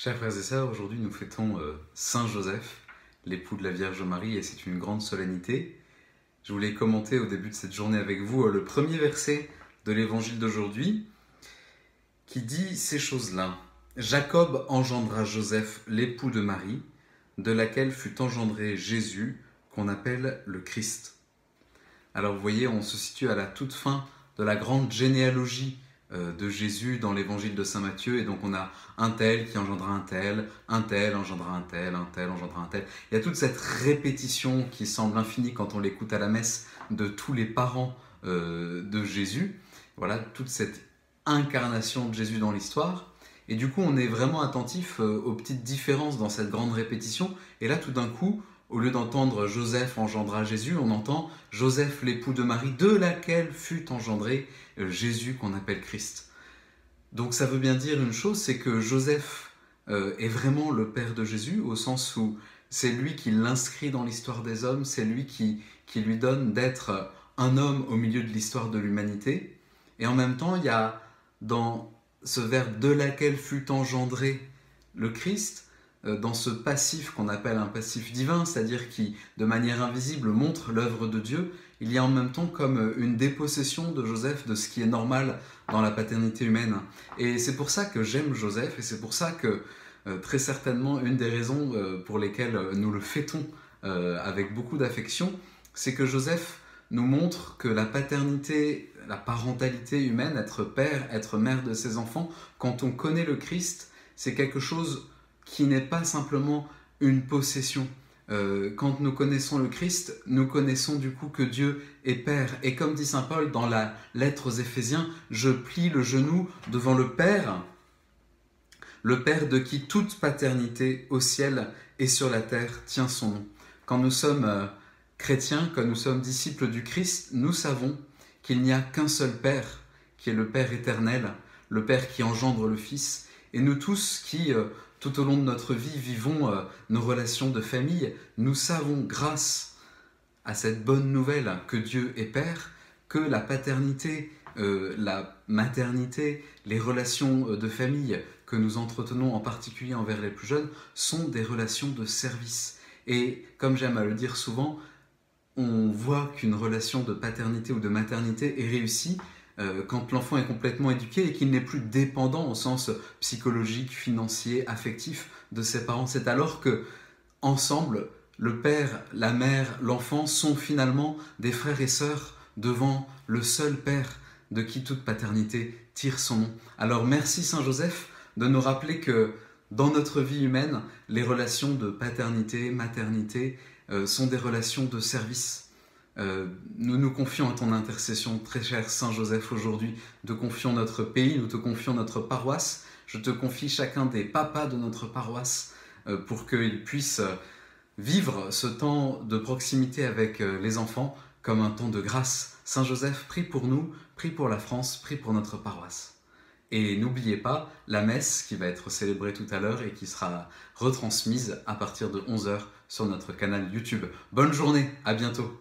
Chers frères et sœurs, aujourd'hui nous fêtons Saint Joseph, l'époux de la Vierge Marie, et c'est une grande solennité. Je voulais commenter au début de cette journée avec vous le premier verset de l'évangile d'aujourd'hui qui dit ces choses-là. Jacob engendra Joseph, l'époux de Marie, de laquelle fut engendré Jésus, qu'on appelle le Christ. Alors vous voyez, on se situe à la toute fin de la grande généalogie de Jésus dans l'évangile de Saint Matthieu, et donc on a un tel qui engendra un tel engendra un tel engendra un tel. Il y a toute cette répétition qui semble infinie quand on l'écoute à la messe de tous les parents de Jésus. Voilà, toute cette incarnation de Jésus dans l'histoire. Et du coup, on est vraiment attentif aux petites différences dans cette grande répétition. Et là, tout d'un coup, au lieu d'entendre Joseph engendra Jésus, on entend Joseph l'époux de Marie, de laquelle fut engendré Jésus qu'on appelle Christ. Donc ça veut bien dire une chose, c'est que Joseph est vraiment le père de Jésus, au sens où c'est lui qui l'inscrit dans l'histoire des hommes, c'est lui qui lui donne d'être un homme au milieu de l'histoire de l'humanité. Et en même temps, il y a dans ce verbe de laquelle fut engendré le Christ, dans ce passif qu'on appelle un passif divin, c'est-à-dire qui, de manière invisible, montre l'œuvre de Dieu, il y a en même temps comme une dépossession de Joseph de ce qui est normal dans la paternité humaine. Et c'est pour ça que j'aime Joseph, et c'est pour ça que, très certainement, une des raisons pour lesquelles nous le fêtons avec beaucoup d'affection, c'est que Joseph nous montre que la paternité, la parentalité humaine, être père, être mère de ses enfants, quand on connaît le Christ, c'est quelque chose qui n'est pas simplement une possession. Quand nous connaissons le Christ, nous connaissons du coup que Dieu est Père. Et comme dit saint Paul dans la lettre aux Éphésiens, je plie le genou devant le Père de qui toute paternité au ciel et sur la terre tient son nom. Quand nous sommes chrétiens, quand nous sommes disciples du Christ, nous savons qu'il n'y a qu'un seul Père, qui est le Père éternel, le Père qui engendre le Fils. Et nous tous qui, tout au long de notre vie, vivons nos relations de famille, nous savons, grâce à cette bonne nouvelle que Dieu est Père, que la paternité, la maternité, les relations de famille que nous entretenons en particulier envers les plus jeunes sont des relations de service. Et comme j'aime à le dire souvent, on voit qu'une relation de paternité ou de maternité est réussie quand l'enfant est complètement éduqué et qu'il n'est plus dépendant au sens psychologique, financier, affectif de ses parents. C'est alors que, ensemble, le père, la mère, l'enfant sont finalement des frères et sœurs devant le seul Père de qui toute paternité tire son nom. Alors merci Saint Joseph de nous rappeler que dans notre vie humaine, les relations de paternité, maternité sont des relations de service. Nous nous confions à ton intercession, très cher Saint Joseph, aujourd'hui. Nous te confions notre pays, nous te confions notre paroisse. Je te confie chacun des papas de notre paroisse pour qu'ils puissent vivre ce temps de proximité avec les enfants comme un temps de grâce. Saint Joseph, prie pour nous, prie pour la France, prie pour notre paroisse. Et n'oubliez pas la messe qui va être célébrée tout à l'heure et qui sera retransmise à partir de 11 h sur notre canal YouTube. Bonne journée, à bientôt.